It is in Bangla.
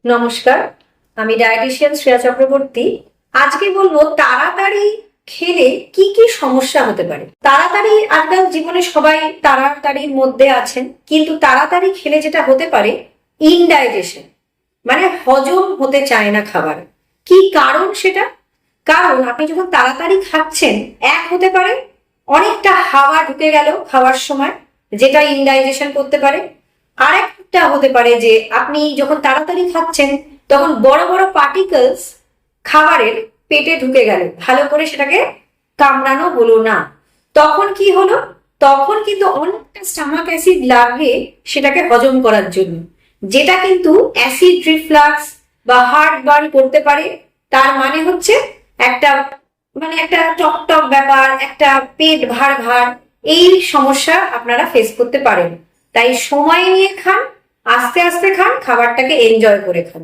নমস্কার, আমি ডায়েটিশিয়ান শ্রেয়া চক্রবর্তী। আজকে বলবো তাড়াতাড়ি খেলে কি কি সমস্যা হতে পারে। তাড়াতাড়ি আজকাল জীবনে সবাই তাড়াতাড়ির মধ্যে আছেন, কিন্তু তাড়াতাড়ি খেলে যেটা হতে পারে ইনডাইজেশন, মানে হজম হতে চায় না খাবার। কি কারণ সেটা? কারণ আপনি যখন তাড়াতাড়ি খাচ্ছেন, এক হতে পারে অনেকটা হাওয়া ঢুকে গেল খাওয়ার সময়, যেটা ইনডাইজেশন করতে পারে। আর একটা হতে পারে যে আপনি যখন তাড়াতাড়ি খাচ্ছেন তখন বড় বড় পার্টিকেলস খাবারের পেটে ঢুকে গেল, ভালো করে সেটাকে কামড়ানো হলো না। তখন কি হলো? তখন কিন্তু অনেকটা স্টামাক অ্যাসিড লাগে সেটাকে হজম করার জন্য, যেটা কিন্তু অ্যাসিড রিফ্লাক্স বা হার্ট বার্ন করতে পারে। তার মানে হচ্ছে একটা একটা টক টক ব্যাপার, একটা পেট ভার ভার, এই সমস্যা আপনারা ফেস করতে পারেন। তাই সময় নিয়ে খান, আস্তে আস্তে খান, খাবারটাকে এনজয় করে খান।